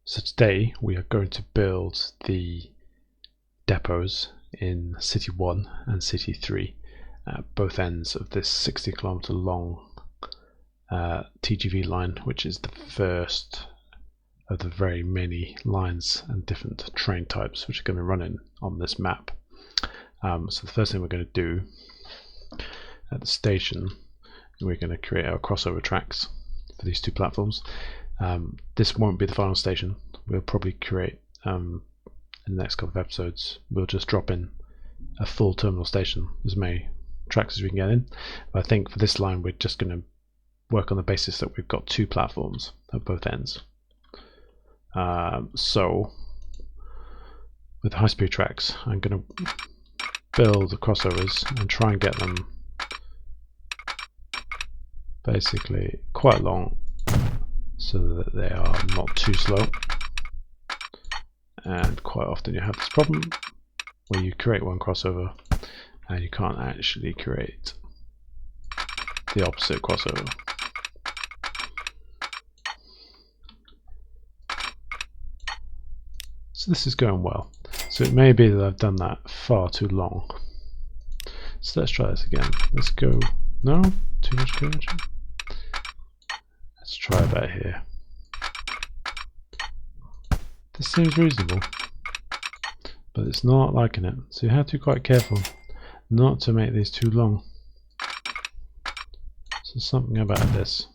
So today we are going to build the depots in City 1 and City 3 at both ends of this 60-kilometer long TGV line, which is the first of the very many lines and different train types which are going to run in on this map. So the first thing we're going to do at the station, we're going to create our crossover tracks for these two platforms. This won't be the final station. We'll probably create in the next couple of episodes, we'll just drop in a full terminal station, as many tracks as we can get in. But I think for this line we're just going to work on the basis that we've got two platforms at both ends. So with high-speed tracks, I'm going to build the crossovers and try and get them basically quite long so that they are not too slow. And quite often you have this problem where you create one crossover and you can't actually create the opposite crossover. So this is going well. So it may be that I've done that far too long. So let's try this again. Let's go. No? Too much courage. Let's try about here. This seems reasonable, but it's not liking it. So you have to be quite careful not to make these too long. So something about this.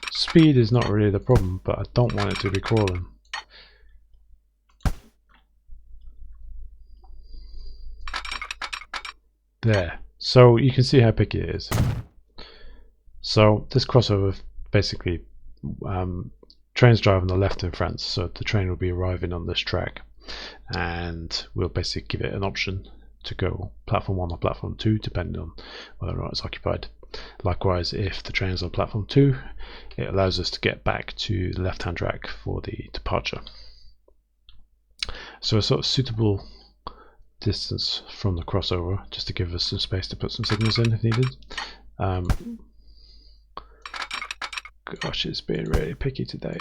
Speed is not really the problem, but I don't want it to be crawling. There. So you can see how picky it is. So this crossover basically trains drive on the left in France, so the train will be arriving on this track, and we'll basically give it an option to go platform 1 or platform 2 depending on whether or not it's occupied. Likewise, if the train is on platform 2, it allows us to get back to the left hand track for the departure. So a sort of suitable distance from the crossover, just to give us some space to put some signals in if needed. Gosh, it's being really picky today.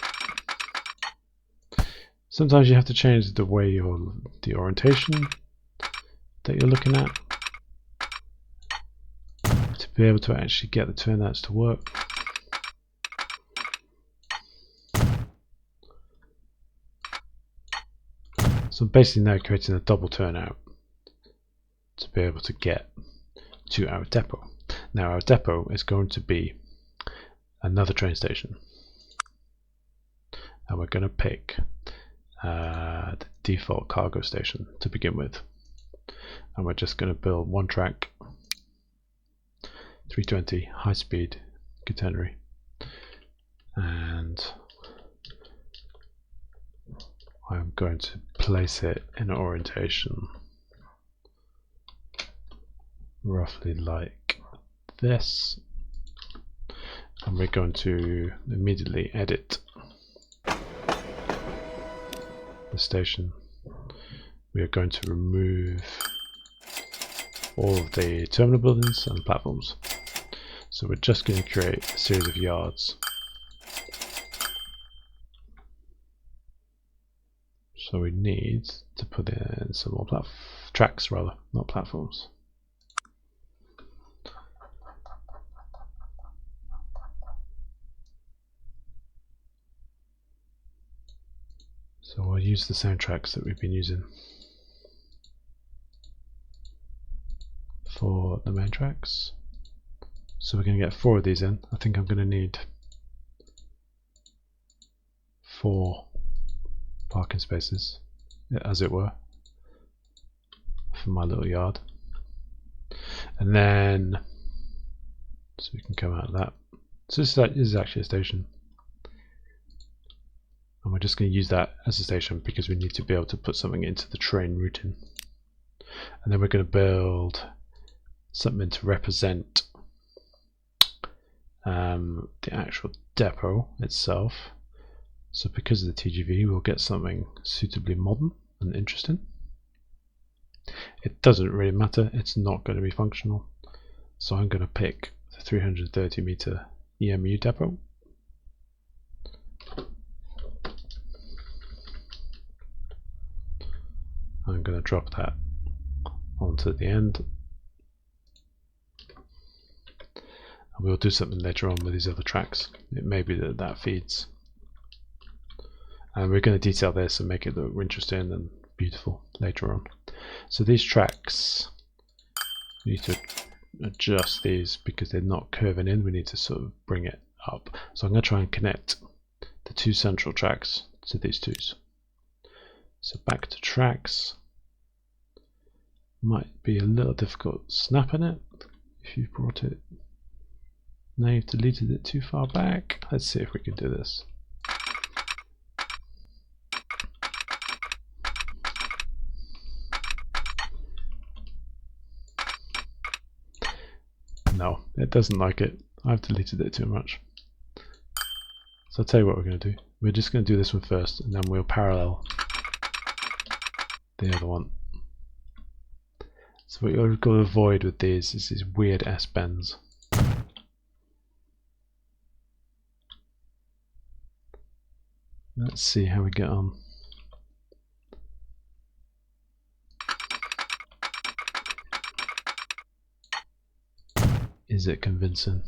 Sometimes you have to change the way the orientation that you're looking at to be able to actually get the turnouts to work. So I'm basically now creating a double turnout to be able to get to our depot. Now our depot is going to be another train station, and we're going to pick the default cargo station to begin with, and we're just going to build one track, 320 high speed catenary, and I'm going to place it in an orientation roughly like this. And we're going to immediately edit the station. We are going to remove all of the terminal buildings and platforms. So we're just going to create a series of yards. So we need to put in some more tracks, rather, not platforms. So we'll use the same tracks that we've been using for the main tracks. So we're going to get 4 of these in. I think I'm going to need 4 parking spaces, as it were, for my little yard. And then, so we can come out of that. So this is actually a station. And we're just going to use that as a station because we need to be able to put something into the train routing. And then we're going to build something to represent the actual depot itself. So because of the TGV, we'll get something suitably modern and interesting. It doesn't really matter, it's not going to be functional. So I'm going to pick the 330 meter EMU depot. I'm going to drop that onto the end. And we'll do something later on with these other tracks. It may be that that feeds. And we're going to detail this and make it look interesting and beautiful later on. So these tracks, we need to adjust these because they're not curving in. We need to sort of bring it up. So I'm going to try and connect the two central tracks to these twos. So back to tracks. Might be a little difficult snapping it if you brought it. Now you've deleted it too far back. Let's see if we can do this. No, it doesn't like it. I've deleted it too much. So I'll tell you what we're going to do. We're just going to do this one first, and then we'll parallel the other one. So what you've got to avoid with these is these weird S-bends. Let's see how we get on. Is it convincing?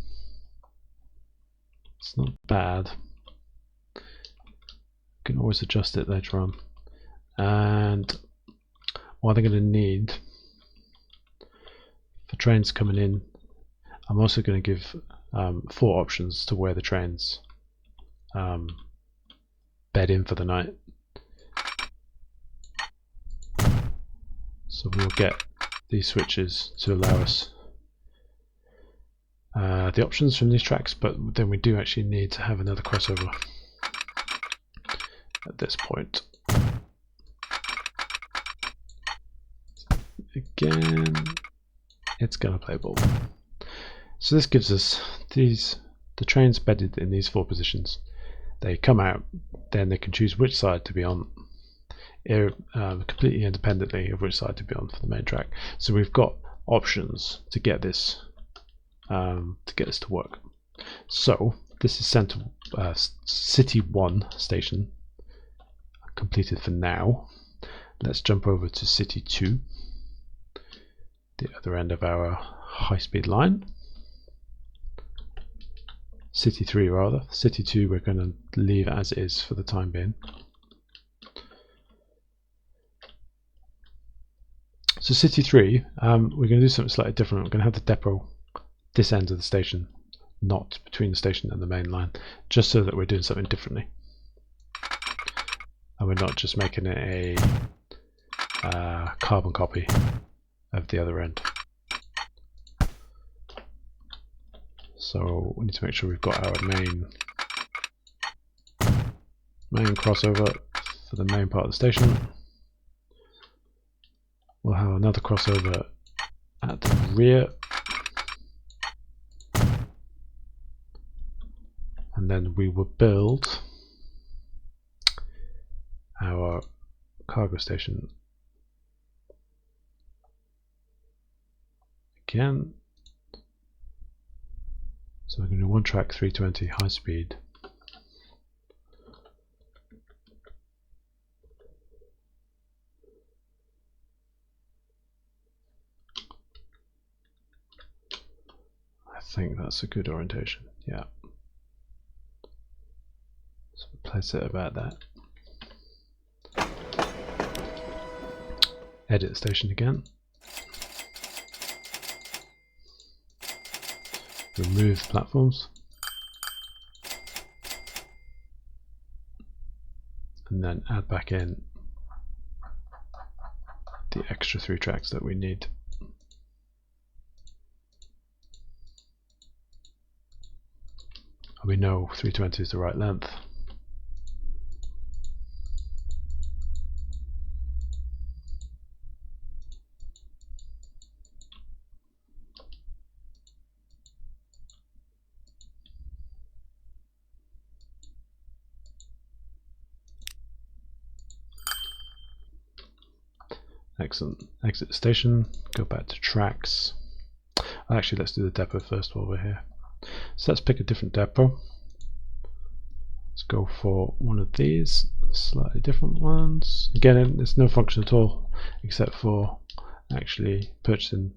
It's not bad. You can always adjust it later on. And what they're going to need for trains coming in, I'm also going to give 4 options to where the trains bed in for the night. So we'll get these switches to allow us the options from these tracks, but then we do actually need to have another crossover at this point. Again, it's going to play ball. So this gives us the trains bedded in these 4 positions. They come out, then they can choose which side to be on, completely independently of which side to be on for the main track. So we've got options to get this to work. So this is City 1 station completed for now. Let's jump over to City 2, the other end of our high-speed line. City 3 rather. City 2 we're going to leave as is for the time being. So City 3, we're going to do something slightly different. We're going to have the depot this end of the station, not between the station and the main line, just so that we're doing something differently. And we're not just making it a carbon copy of the other end. So we need to make sure we've got our main crossover for the main part of the station. We'll have another crossover at the rear, and then we will build our cargo station again. So we're going to do 1 track 320 high speed. I think that's a good orientation, yeah. So place it about that. Edit the station again. Remove the platforms. And then add back in the extra 3 tracks that we need. And we know 320 is the right length. Excellent. Exit the station, go back to tracks. Actually, let's do the depot first while we're here. So let's pick a different depot. Let's go for one of these, slightly different ones. Again, there's no function at all except for actually purchasing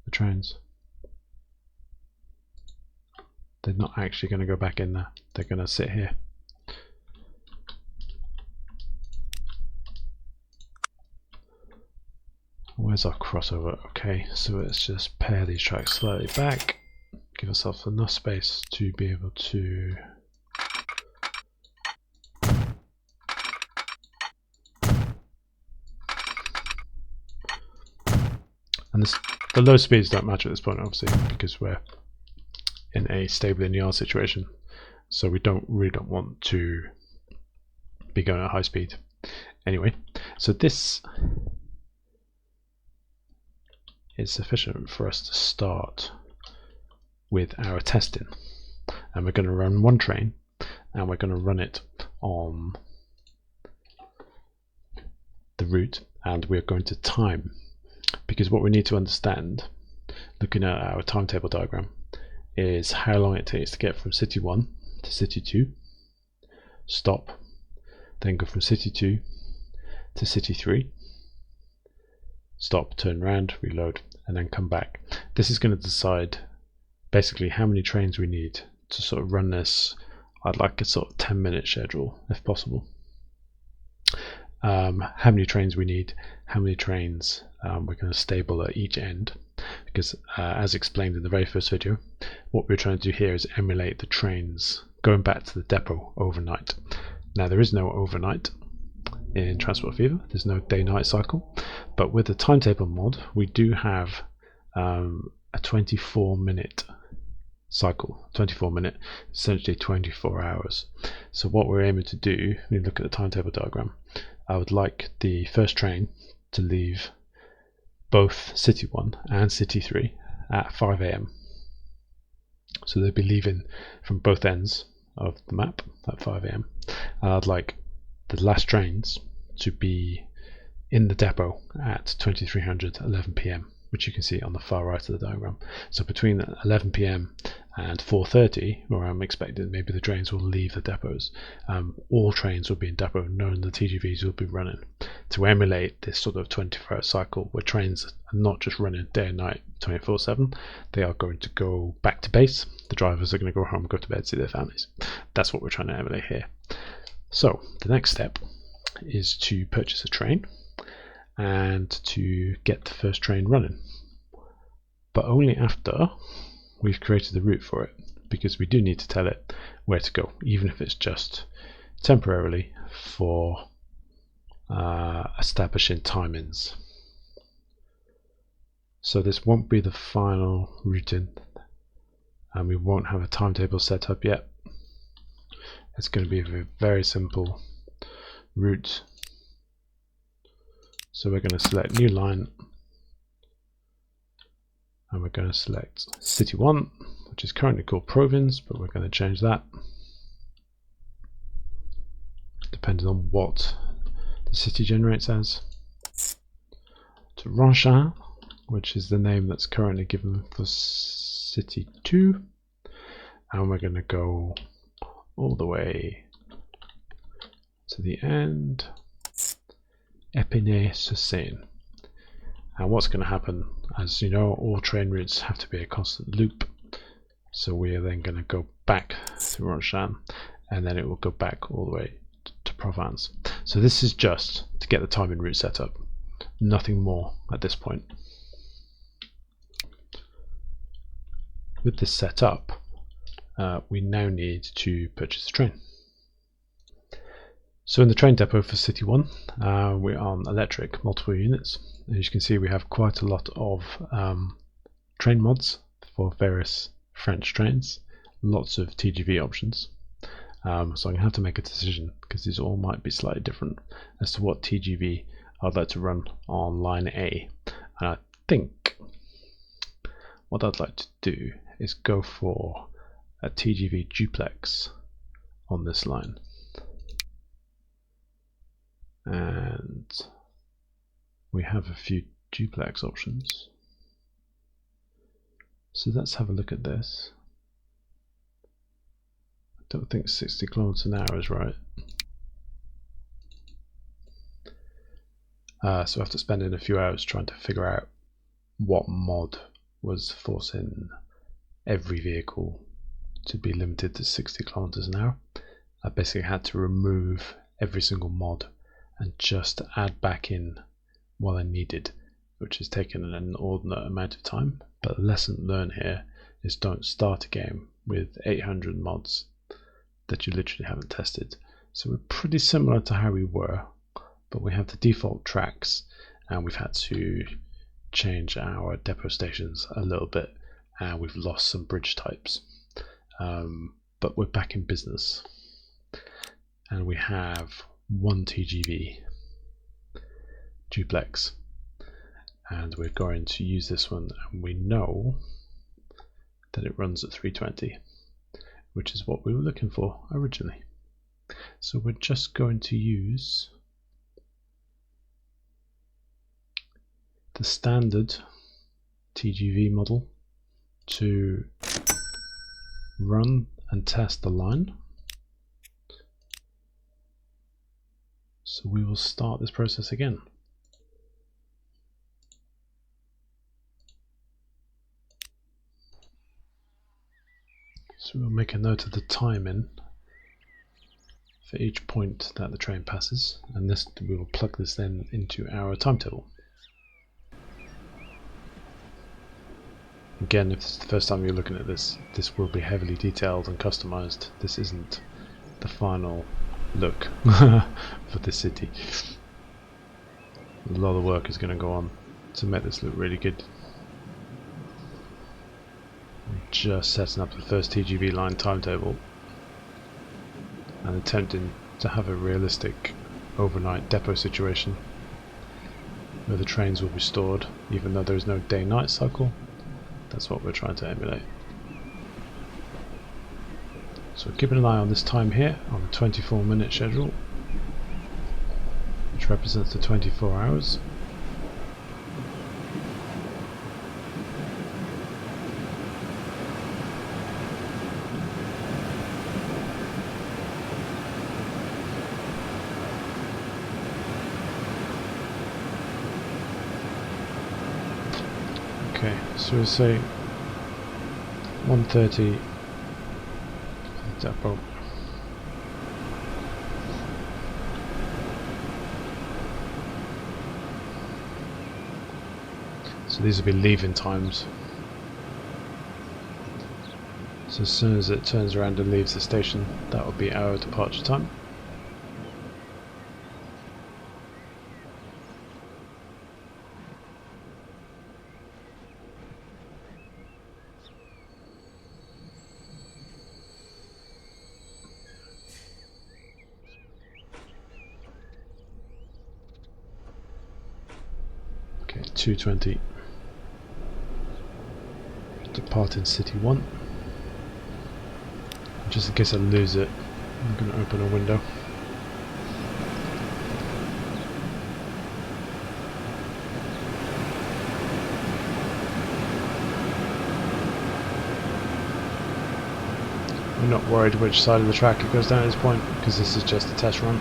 the trains. They're not actually going to go back in there, they're going to sit here. Where's our crossover? Okay, so let's just pair these tracks slightly back, give ourselves enough space to be able to and the low speeds don't matter at this point, obviously, because we're in a stable in yard situation, so we really don't want to be going at high speed. Anyway, so this is sufficient for us to start with our testing, and we're going to run one train and we're going to run it on the route, and we're going to time, because what we need to understand looking at our timetable diagram is how long it takes to get from city 1 to city 2, stop, then go from city 2 to city 3, stop, turn around, reload, and then come back. This is going to decide basically how many trains we need to sort of run this. I'd like a sort of 10-minute schedule if possible. How many trains we need, how many trains we're going to stable at each end, because as explained in the very first video, what we're trying to do here is emulate the trains going back to the depot overnight. Now there is no overnight in Transport Fever, there's no day-night cycle, but with the timetable mod we do have a 24-minute cycle, 24-minute, essentially 24 hours. So what we're aiming to do, when you look at the timetable diagram, I would like the first train to leave both City 1 and City 3 at 5 AM. So they'll be leaving from both ends of the map at 5 AM. I'd like the last trains to be in the depot at 2300 11 PM, which you can see on the far right of the diagram. So between 11 PM and 4:30, where I'm expecting maybe the trains will leave the depots, all trains will be in depot, knowing the TGVs will be running, to emulate this sort of 24-hour cycle where trains are not just running day and night 24/7, they are going to go back to base, the drivers are going to go home, go to bed, see their families. That's what we're trying to emulate here. So the next step is to purchase a train and to get the first train running, but only after we've created the route for it, because we do need to tell it where to go, even if it's just temporarily for establishing timings. So this won't be the final routing, and we won't have a timetable set up yet. It's going to be a very simple route. So we're going to select new line, and we're going to select City 1, which is currently called Province, but we're going to change that depending on what the city generates as, to Ronchin, which is the name that's currently given for City 2, and we're going to go all the way to the end, Epinay-sur-Seine. And what's going to happen, as you know, all train routes have to be a constant loop, so we are then going to go back to Ronchin, and then it will go back all the way to Provence. So this is just to get the timing route set up, nothing more at this point. With this set up, we now need to purchase a train. So in the train depot for City 1, we're on electric multiple units. As you can see, we have quite a lot of train mods for various French trains, lots of TGV options. So I'm going to have to make a decision, because these all might be slightly different, as to what TGV I'd like to run on line A. And I think what I'd like to do is go for a TGV duplex on this line. And we have a few duplex options. So let's have a look at this. I don't think 60 kilometers an hour is right. So after spending a few hours trying to figure out what mod was forcing every vehicle to be limited to 60 kilometers an hour, I basically had to remove every single mod and just add back in what I needed, which has taken an inordinate amount of time. But the lesson learned here is don't start a game with 800 mods that you literally haven't tested. So we're pretty similar to how we were, but we have the default tracks and we've had to change our depot stations a little bit, and we've lost some bridge types, but we're back in business and we have one TGV duplex, and we're going to use this one, and we know that it runs at 320, which is what we were looking for originally. So we're just going to use the standard TGV model to run and test the line. So we will start this process again. So we'll make a note of the timing for each point that the train passes, and this, we will plug this then into our timetable. Again, if it's the first time you're looking at this, this will be heavily detailed and customized. This isn't the final look for the city. A lot of work is going to go on to make this look really good. I'm just setting up the first TGV line timetable and attempting to have a realistic overnight depot situation where the trains will be stored even though there is no day-night cycle. That's what we're trying to emulate. So keeping an eye on this time here on the 24-minute schedule, which represents the 24 hours. Okay, so we'll say 1:30 for the depot. So these will be leaving times. So as soon as it turns around and leaves the station, that will be our departure time. Okay, 2:20. Departing City 1. Just in case I lose it, I'm going to open a window. We're not worried which side of the track it goes down at this point, because this is just a test run.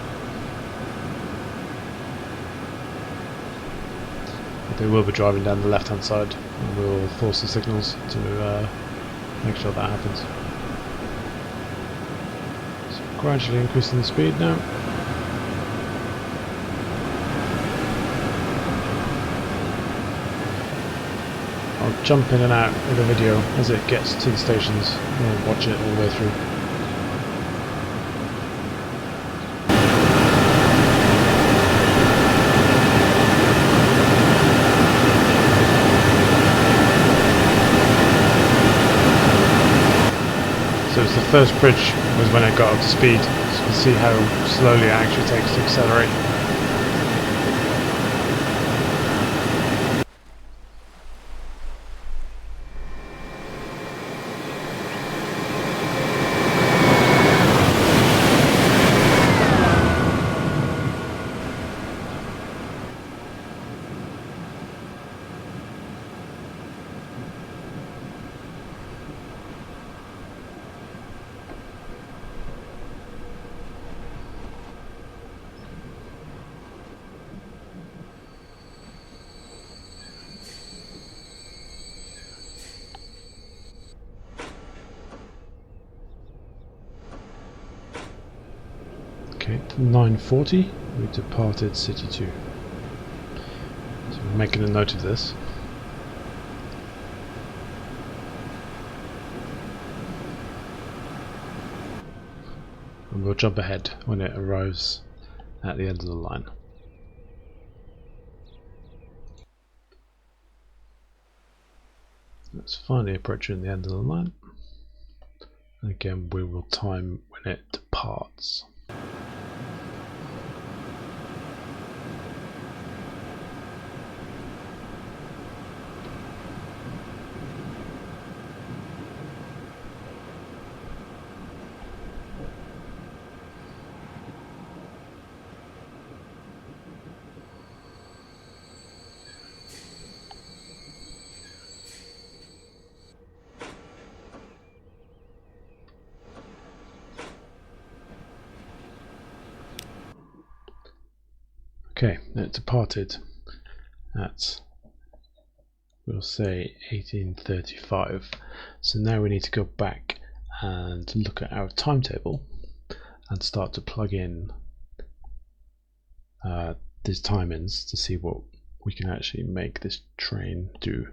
They will be driving down the left hand side, and we'll force the signals to make sure that happens. So gradually increasing the speed now. I'll jump in and out of the video as it gets to the stations, and we'll watch it all the way through. So it's the first bridge was when it got up to speed, so you can see how slowly it actually takes to accelerate. Okay, at 9:40 we departed City 2. So we're making a note of this. And we'll jump ahead when it arrives at the end of the line. It's finally approaching the end of the line. Again, we will time when it departs. Okay, it departed at, we'll say, 18:35. So now we need to go back and look at our timetable and start to plug in these time-ins to see what we can actually make this train do.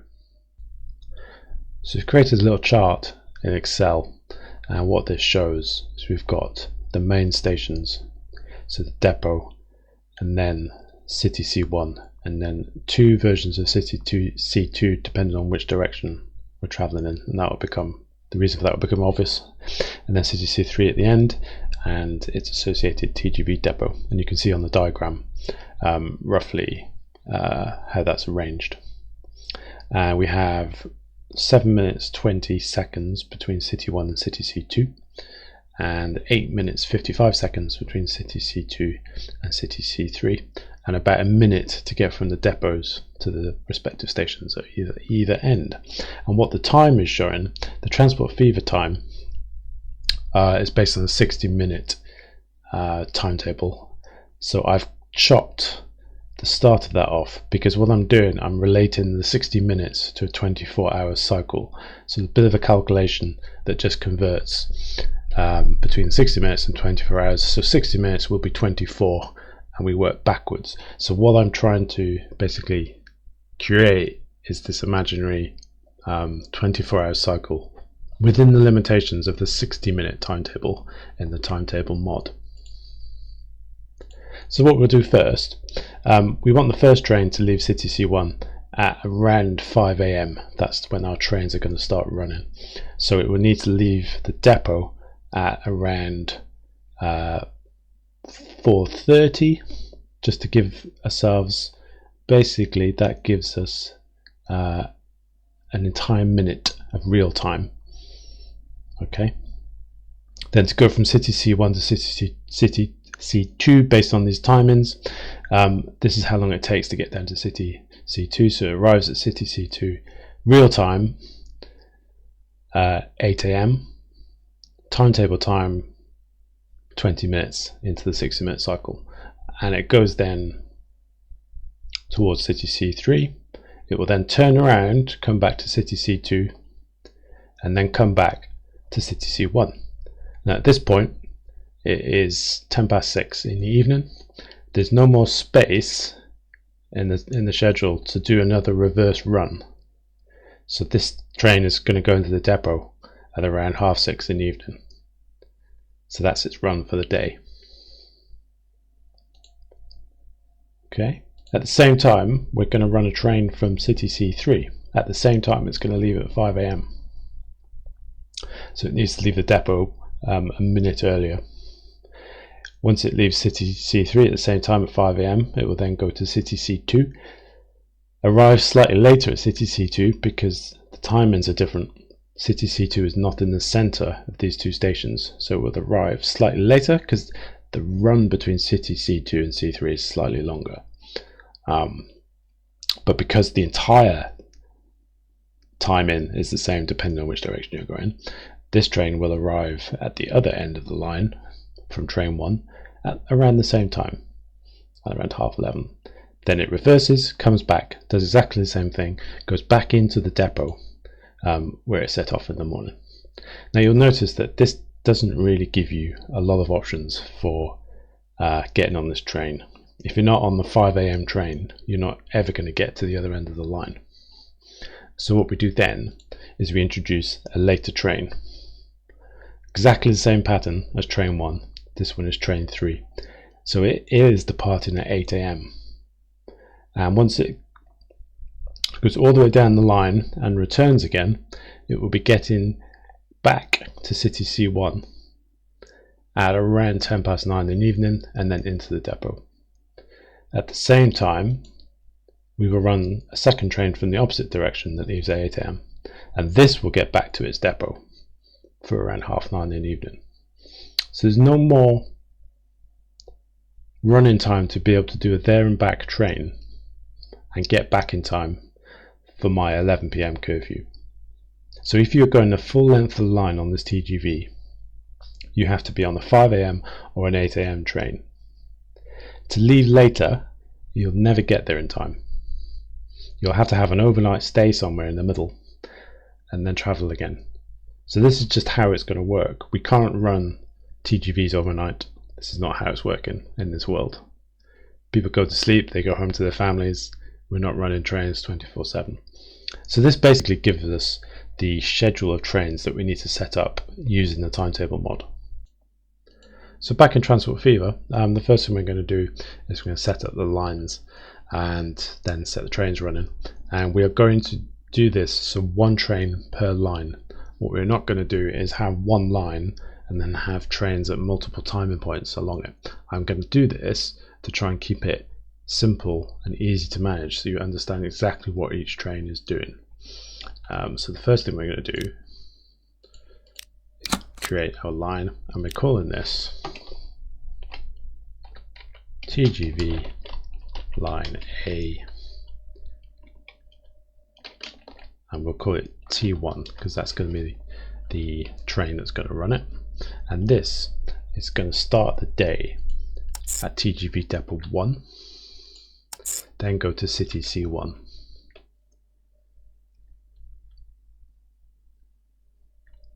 So we've created a little chart in Excel, and what this shows is we've got the main stations, so the depot, and then City C1, and then two versions of City C2 depending on which direction we're travelling in, and that will become, the reason for that will become obvious, and then City C3 at the end and its associated TGV depot, and you can see on the diagram roughly how that's arranged. We have 7 minutes 20 seconds between City 1 and City C2, and 8 minutes 55 seconds between City C2 and City C3, and about a minute to get from the depots to the respective stations at either end. And what the time is showing, the transport fever time, is based on a 60-minute timetable. So I've chopped the start of that off, because what I'm doing, I'm relating the 60 minutes to a 24-hour cycle. So a bit of a calculation that just converts between 60 minutes and 24 hours. So 60 minutes will be 24, and we work backwards. So what I'm trying to basically create is this imaginary 24-hour cycle within the limitations of the 60-minute timetable in the timetable mod. So what we'll do first, we want the first train to leave City C1 at around 5 AM. That's when our trains are going to start running. So it will need to leave the depot at around 4:30, just to give ourselves, basically that gives us an entire minute of real time. Okay, then to go from City C1 to City C2 based on these timings, this is how long it takes to get down to City C2. So it arrives at City C2 real time 8 AM, timetable time 20 minutes into the 60-minute cycle, and it goes then towards City C3. It will then turn around, come back to City C2, and then come back to City C1. Now at this point it is 6:10 in the evening. There's no more space in the schedule to do another reverse run, so this train is going to go into the depot at around 6:30 in the evening. So that's its run for the day. Okay. At the same time, we're going to run a train from City C3. At the same time, it's going to leave at 5 AM. So it needs to leave the depot a minute earlier. Once it leaves City C3 at the same time at 5 AM, it will then go to City C2, arrive slightly later at City C2 because the timings are different. City C2 is not in the center of these two stations, so it will arrive slightly later because the run between City C2 and C3 is slightly longer. But because the entire time in is the same depending on which direction you're going, this train will arrive at the other end of the line from train 1 at around the same time, at around 11:30. Then it reverses, comes back, does exactly the same thing, goes back into the depot where it set off in the morning. Now you'll notice that this doesn't really give you a lot of options for getting on this train. If you're not on the 5 a.m. train, you're not ever going to get to the other end of the line. So what we do then is we introduce a later train. Exactly the same pattern as train 1. This one is train 3. So it is departing at 8 a.m. And once it goes all the way down the line and returns again, it will be getting back to City C1 at around 9:10 in the evening and then into the depot. At the same time, we will run a second train from the opposite direction that leaves at 8 a.m. and this will get back to its depot for around 9:30 in the evening. So there's no more running time to be able to do a there and back train and get back in time for my 11 p.m. curfew. So if you're going the full length of the line on this TGV, you have to be on the 5 a.m. or an 8 a.m. train. To leave later, you'll never get there in time. You'll have to have an overnight stay somewhere in the middle and then travel again. So this is just how it's going to work. We can't run TGVs overnight. This is not how it's working in this world. People go to sleep, they go home to their families. We're not running trains 24/7. So this basically gives us the schedule of trains that we need to set up using the timetable mod. So back in Transport Fever, the first thing we're going to do is we're going to set up the lines and then set the trains running. And we are going to do this so one train per line. What we're not going to do is have one line and then have trains at multiple timing points along it. I'm going to do this to try and keep it simple and easy to manage so you understand exactly what each train is doing. So the first thing we're going to do is create our line, and we're calling this TGV Line A, and we'll call it T1 because that's going to be the train that's going to run it, and this is going to start the day at TGV Depot 1, then go to City C1,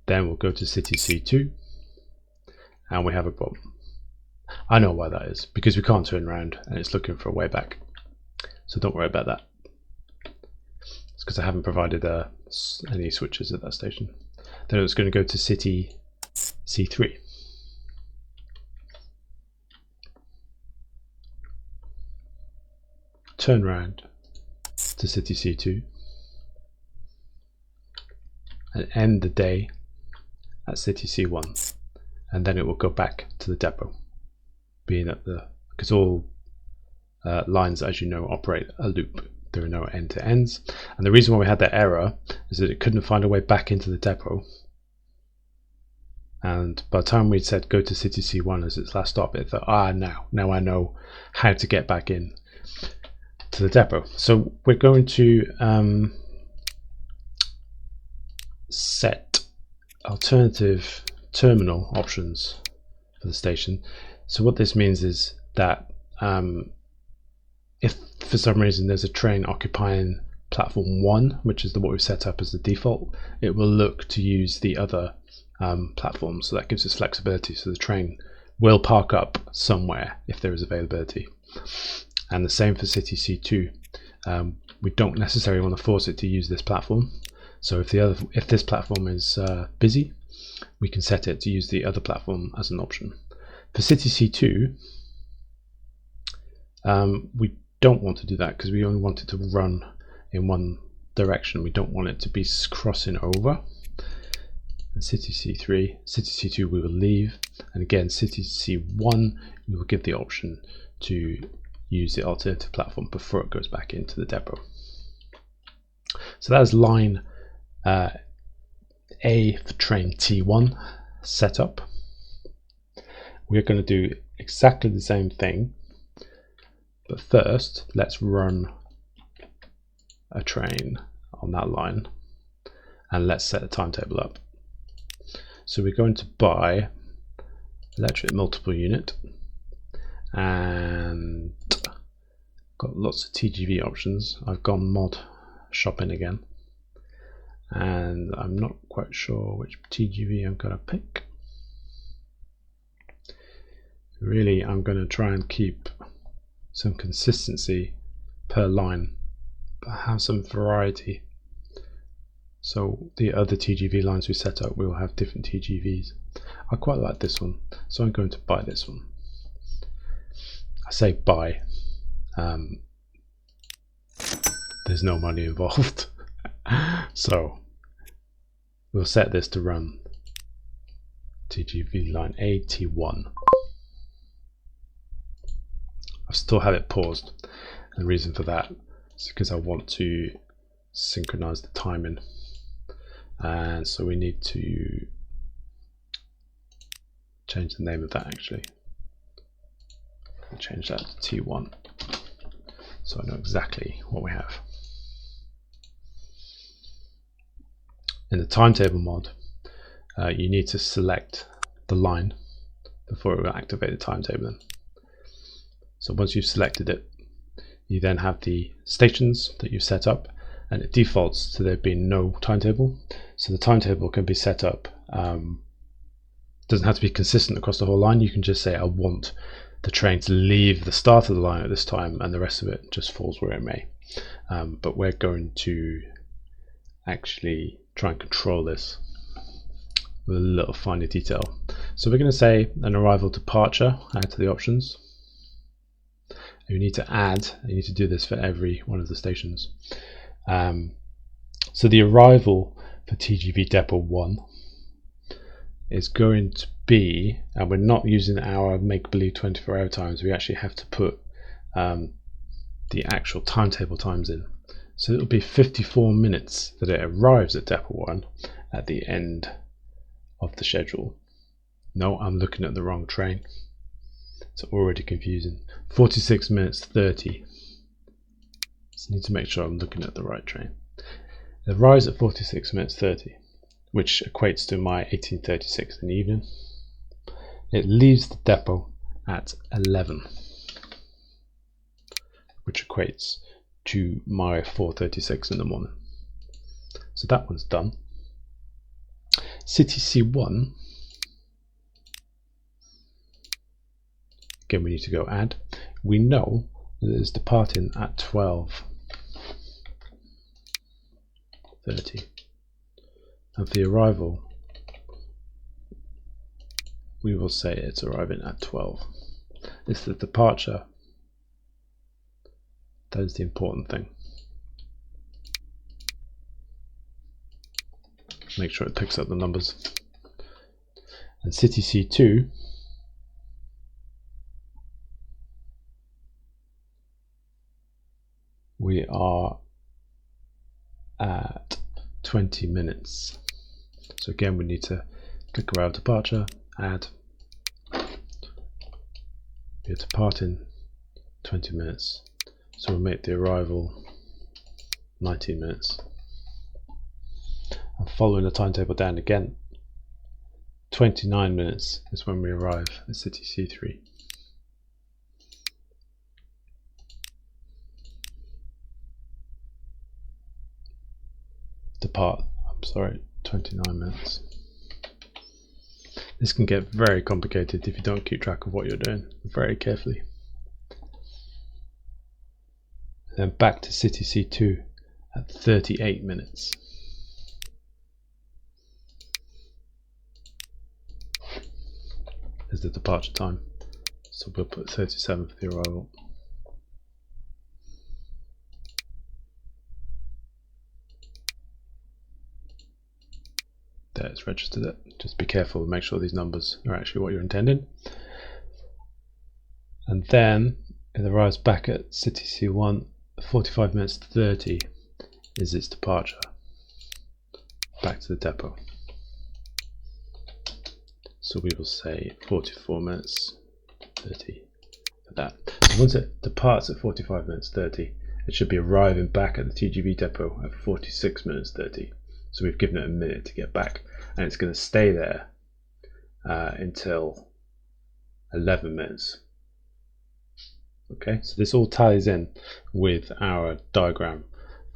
then we'll go to City C2, and we have a problem. I know why that is, because we can't turn around and it's looking for a way back. So don't worry about that. It's because I haven't provided any switches at that station. Then it's going to go to City C3. Turn around to City C2 and end the day at City C1, and then it will go back to the depot, being at because all lines, as you know, operate a loop. There are no end-to-ends, and the reason why we had that error is that it couldn't find a way back into the depot, and by the time we'd said go to City C1 as its last stop, it thought, now I know how to get back in to the depot. So we're going to set alternative terminal options for the station. So what this means is that if for some reason there's a train occupying platform 1, which is what we've set up as the default, it will look to use the other platforms. So that gives us flexibility, so the train will park up somewhere if there is availability. And the same for City C2. We don't necessarily want to force it to use this platform. So if this platform is busy, we can set it to use the other platform as an option. For City C2, we don't want to do that because we only want it to run in one direction. We don't want it to be crossing over. And City C3, City C2 we will leave, and again City C1 we will give the option to use the alternative platform before it goes back into the depot. So that is line A for train T1 set up. We're going to do exactly the same thing, but first let's run a train on that line and let's set a timetable up. So we're going to buy electric multiple unit, and got lots of TGV options. I've gone mod shopping again, and I'm not quite sure which TGV I'm going to pick. Really, I'm going to try and keep some consistency per line, but have some variety. So the other TGV lines we set up will have different TGVs. I quite like this one, so I'm going to buy this one. I say buy. There's no money involved. So we'll set this to run TGV line AT1. I still have it paused, and the reason for that is because I want to synchronize the timing, and so we need to change the name of that. Actually, I'll change that to T1 so I know exactly what we have. In the timetable mod, you need to select the line before it will activate the timetable. Then. So once you've selected it, you then have the stations that you've set up, and it defaults to there being no timetable. So the timetable can be set up, doesn't have to be consistent across the whole line. You can just say I want the train to leave the start of the line at this time, and the rest of it just falls where it may. But we're going to actually try and control this with a little finer detail. So we're going to say an arrival departure, add to the options. You need to add, you need to do this for every one of the stations. So the arrival for TGV Depot 1 is going to be, and we're not using our make-believe 24-hour times, we actually have to put the actual timetable times in. So it'll be 54 minutes that it arrives at Depot 1 at the end of the schedule. No, I'm looking at the wrong train. It's already confusing. 46 minutes 30. So I need to make sure I'm looking at the right train. It arrives at 46 minutes 30, which equates to my 18:36 in the evening. It leaves the depot at 11, which equates to my 4:36 in the morning. So that one's done. City C1, again we need to go add. We know that it's departing at 12:30, and for the arrival we will say it's arriving at 12. It's the departure that is the important thing. Make sure it picks up the numbers. And City C2, we are at 20 minutes. So again we need to click around departure, add. We're departing 20 minutes. So we'll make the arrival 19 minutes. And following the timetable down again, 29 minutes is when we arrive at City C3. Depart, I'm sorry, 29 minutes. This can get very complicated if you don't keep track of what you're doing very carefully. Then back to City C2 at 38 minutes. Is the departure time, so we'll put 37 for the arrival. There, it's registered it. Just be careful and make sure these numbers are actually what you're intending. And then it arrives back at City C1, 45 minutes 30 is its departure back to the depot. So we will say 44 minutes 30 for that. So once it departs at 45 minutes 30, it should be arriving back at the TGV depot at 46 minutes 30. So we've given it a minute to get back, and it's going to stay there until 11 minutes. Okay, so this all ties in with our diagram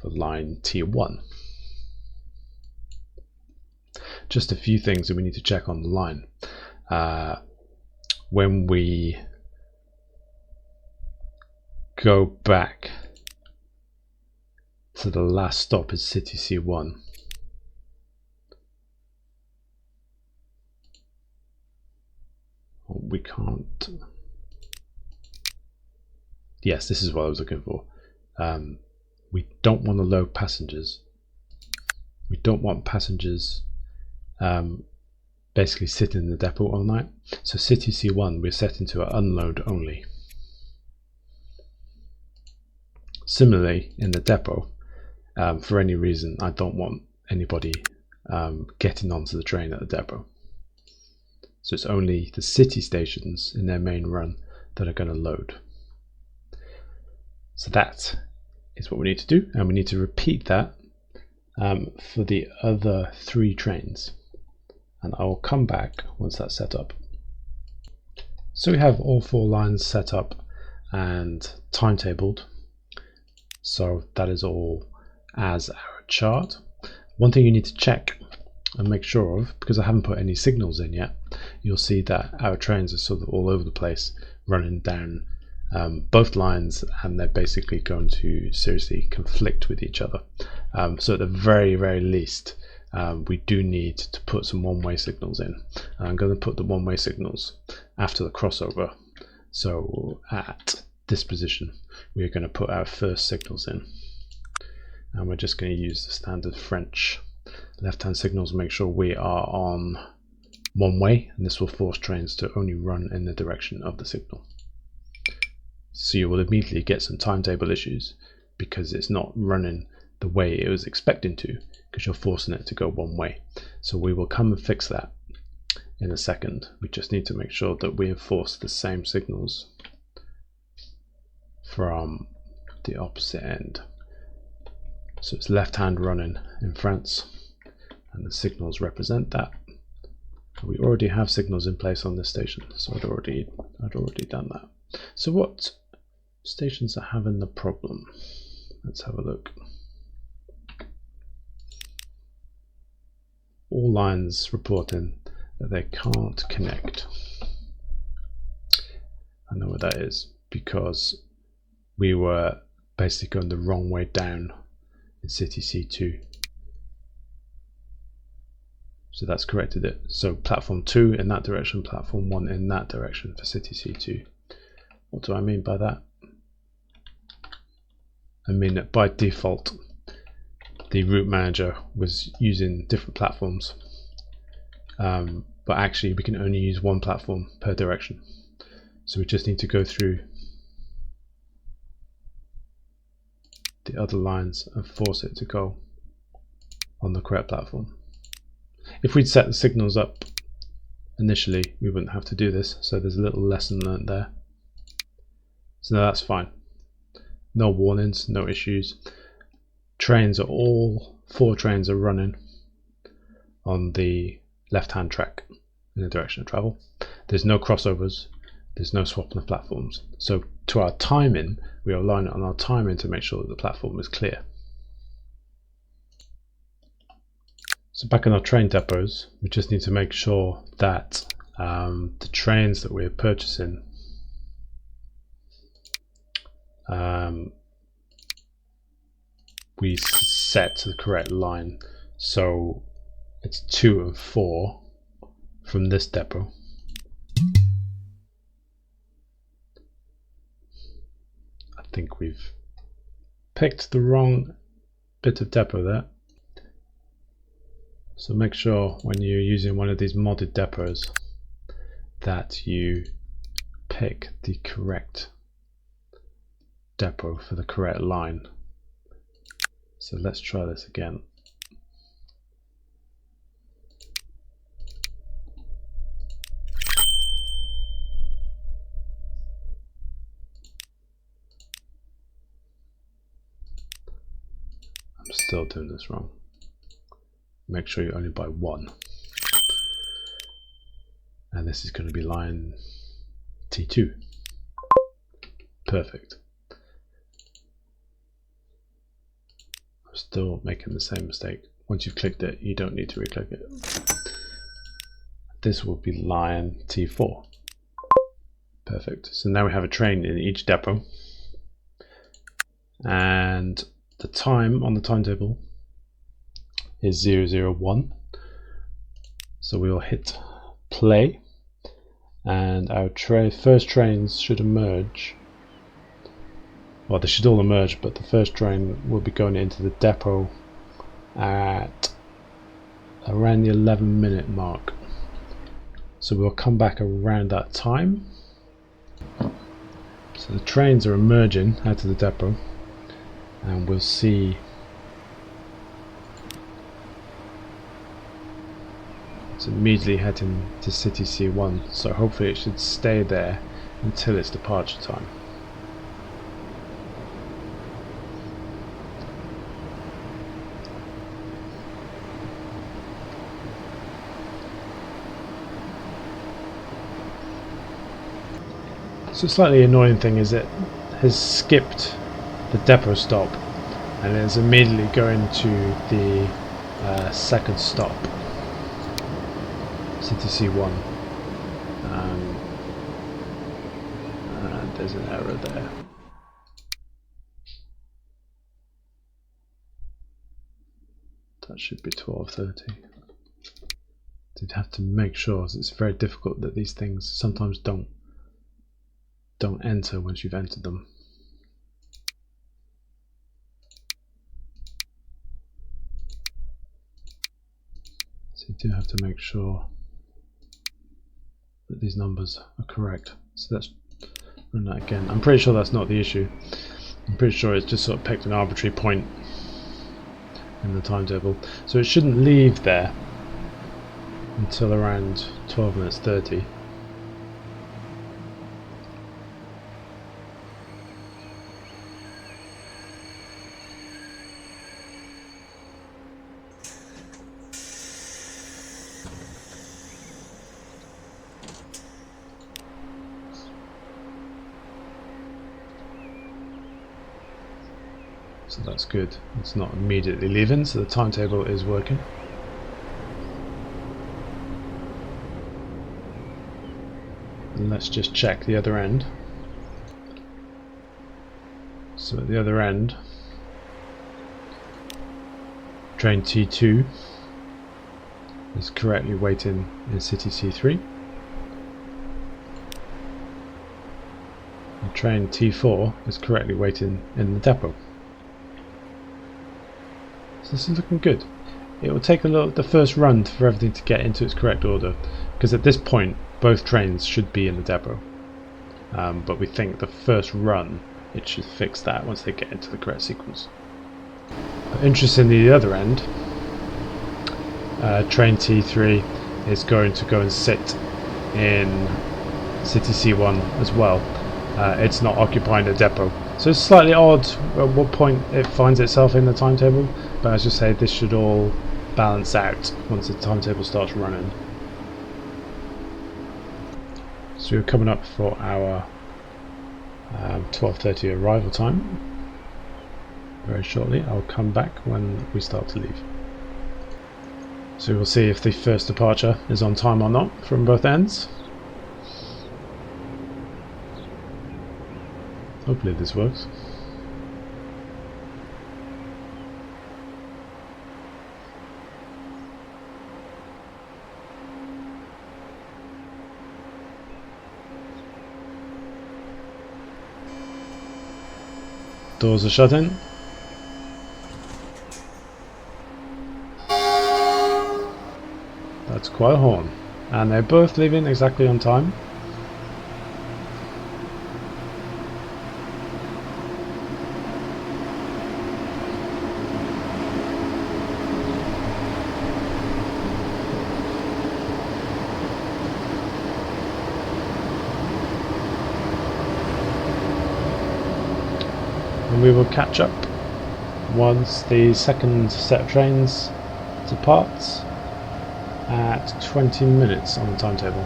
for line T1. Just a few things that we need to check on the line. when we go back to the last stop is City C1, we can't. Yes, this is what I was looking for. We don't want to load passengers. We don't want passengers basically sitting in the depot all night. So City C1 we're setting to unload only. Similarly, in the depot, for any reason, I don't want anybody getting onto the train at the depot. So it's only the city stations in their main run that are going to load. So that is what we need to do, and we need to repeat that for the other 3 trains. And I will come back once that's set up. So we have all 4 lines set up and timetabled. So that is all as our chart. One thing you need to check and make sure of, because I haven't put any signals in yet, you'll see that our trains are sort of all over the place, running down both lines, and they're basically going to seriously conflict with each other. So at the very least, we do need to put some one-way signals in. I'm going to put the one-way signals after the crossover. So at this position, we're going to put our first signals in, and we're just going to use the standard French left-hand signals, make sure we are on one way, and this will force trains to only run in the direction of the signal. So you will immediately get some timetable issues because it's not running the way it was expecting to, because you're forcing it to go one way. So we will come and fix that in a second. We just need to make sure that we enforce the same signals from the opposite end. So it's left hand running in France, and the signals represent that. We already have signals in place on this station, so I'd already done that. So what stations are having the problem? Let's have a look. All lines reporting that they can't connect. I know what that is, because we were basically going the wrong way down in City C2. So that's corrected it. So platform 2 in that direction, platform 1 in that direction for City C2. What do I mean by that? I mean that by default, the route manager was using different platforms, but actually we can only use one platform per direction. So we just need to go through the other lines and force it to go on the correct platform. If we'd set the signals up initially, we wouldn't have to do this, so there's a little lesson learned there. So that's fine. No warnings, no issues. Trains are all 4 trains are running on the left hand track in the direction of travel. There's no crossovers, there's no swapping of platforms. So to our timing, we are relying on our timing to make sure that the platform is clear. So back in our train depots, we just need to make sure that the trains that we're purchasing we set to the correct line. So it's 2 and 4 from this depot. I think we've picked the wrong bit of depot there. So make sure when you're using one of these modded depots that you pick the correct depot for the correct line. So let's try this again. I'm still doing this wrong. Make sure you only buy 1. And this is going to be line T2. Perfect. I'm still making the same mistake. Once you've clicked it, you don't need to re-click it. This will be line T4. Perfect. So now we have a train in each depot, and the time on the timetable is 001. So we will hit play, and our first trains should emerge. Well, they should all emerge, but the first train will be going into the depot at around the 11-minute mark. So we'll come back around that time. So the trains are emerging out of the depot, and we'll see it's immediately heading to City C1, so hopefully it should stay there until its departure time. So a slightly annoying thing is it has skipped the depot stop and is immediately going to the second stop, City C1. And there's an error there. That should be 12:30. You'd have to make sure, as it's very difficult that these things sometimes don't enter once you've entered them. So you do have to make sure that these numbers are correct. So let's run that again. I'm pretty sure that's not the issue. I'm pretty sure it's just sort of picked an arbitrary point in the timetable. So it shouldn't leave there until around 12 minutes 30. So that's good. It's not immediately leaving, so the timetable is working. And let's just check the other end. So at the other end, train T2 is correctly waiting in City C3. And train T4 is correctly waiting in the depot. So this is looking good. It will take the first run for everything to get into its correct order, because at this point both trains should be in the depot. But we think the first run it should fix that once they get into the correct sequence. Interestingly, the other end, train T3 is going to go and sit in City C1 as well. It's not occupying the depot. So it's slightly odd at what point it finds itself in the timetable, but as you say, this should all balance out once the timetable starts running. So we're coming up for our 12:30 arrival time. Very shortly, I'll come back when we start to leave. So we'll see if the first departure is on time or not from both ends. Hopefully this works. Doors are shut in. That's quite a horn. And they're both leaving exactly on time. And we will catch up once the second set of trains departs at 20 minutes on the timetable.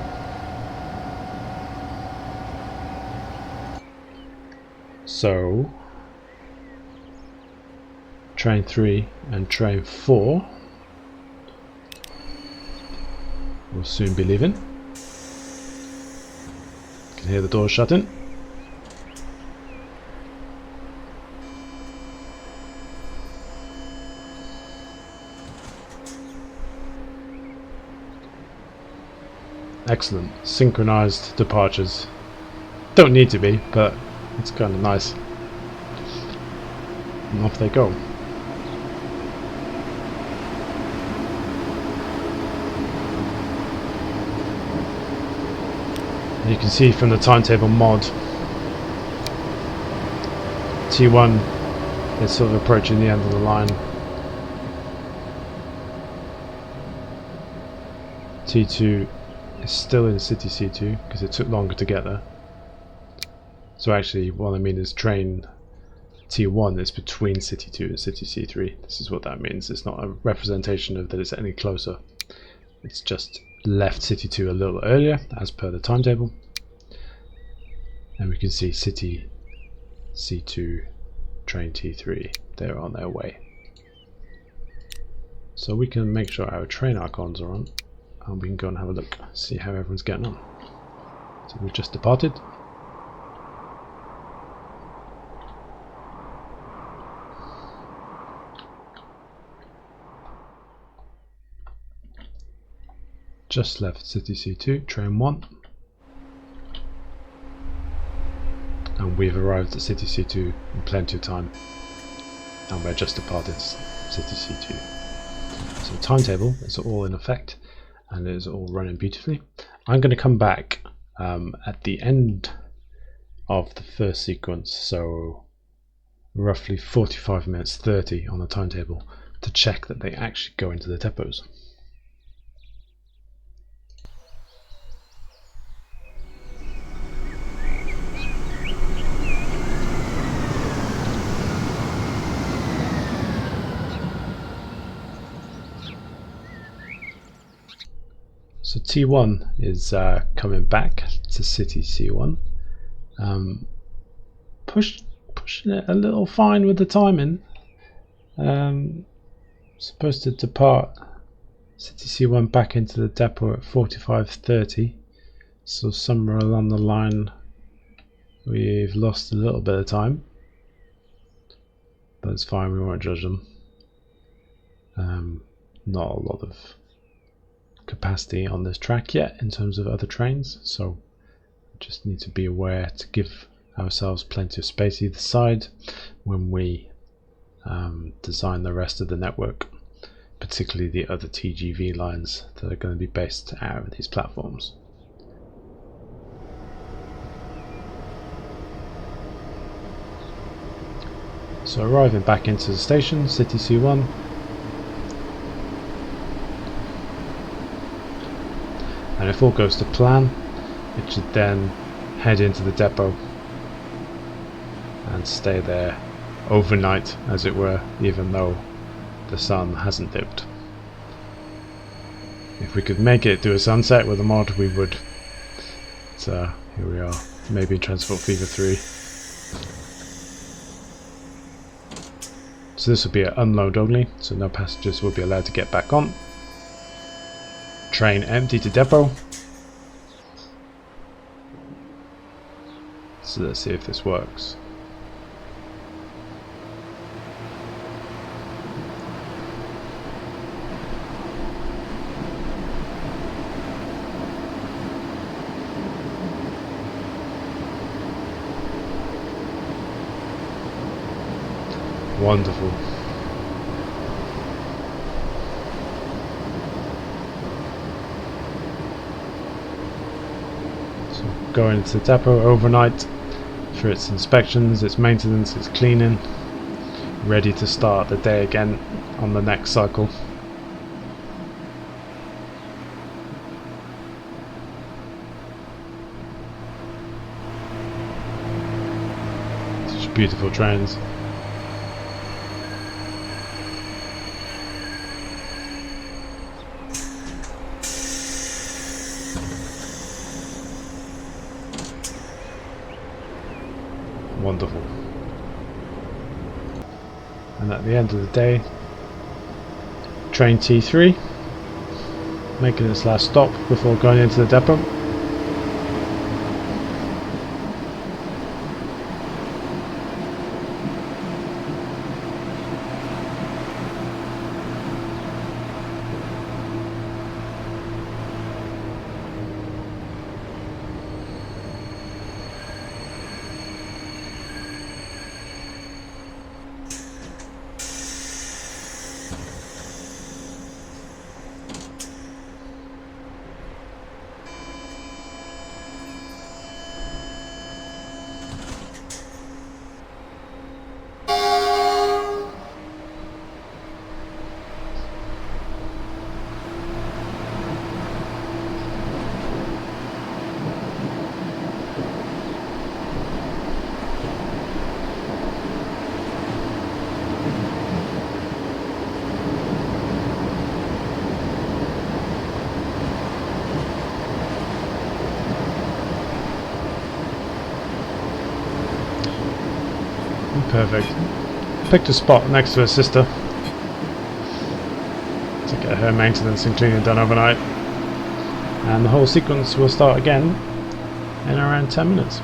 So train 3 and train 4 will soon be leaving. You can hear the doors shutting. Excellent. Synchronized departures. Don't need to be, but it's kind of nice. And off they go. You can see from the timetable mod, T1 is sort of approaching the end of the line. T2 is still in City C2 because it took longer to get there. So actually what I mean is train T1 is between City 2 and City C3. This is what that means. It's not a representation of that it's any closer. It's just left City 2 a little earlier as per the timetable. And we can see City C2, train T3, they're on their way. So we can make sure our train icons are on, and we can go and have a look, see how everyone's getting on. So we've just departed. Just left City C2, train 1. And we've arrived at City C2 in plenty of time. And we're just departed City C2. So the timetable is all in effect and it is all running beautifully. I'm going to come back at the end of the first sequence, so roughly 45 minutes 30 on the timetable, to check that they actually go into the depots. So T1 is coming back to City C1, pushing it a little fine with the timing. Supposed to depart City C1 back into the depot at 45:30, so somewhere along the line we've lost a little bit of time, but it's fine, we won't judge them. Not a lot of capacity on this track yet in terms of other trains, so just need to be aware to give ourselves plenty of space either side when we design the rest of the network, particularly the other TGV lines that are going to be based out of these platforms. So arriving back into the station, City C1. And if all goes to plan, it should then head into the depot and stay there overnight, as it were, even though the sun hasn't dipped. If we could make it do a sunset with a mod, we would. So here we are, maybe in Transport Fever 3. So this will be an unload only, so no passengers will be allowed to get back on. Train empty to depot. So let's see if this works. Wonderful. So going into the depot overnight for its inspections, its maintenance, its cleaning, ready to start the day again on the next cycle. Such beautiful trains. Wonderful. And at the end of the day, train T3 making its last stop before going into the depot. Perfect. Picked a spot next to her sister to get her maintenance and cleaning done overnight, and the whole sequence will start again in around 10 minutes.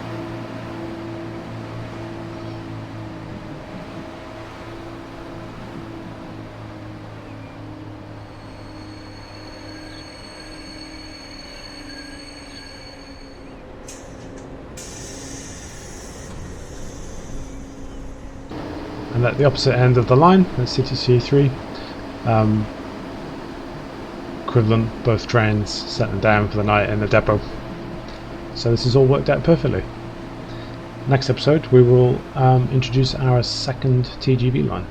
And at the opposite end of the line, at City C3, equivalent, both trains settling down for the night in the depot. So this has all worked out perfectly. Next episode we will introduce our second TGV line.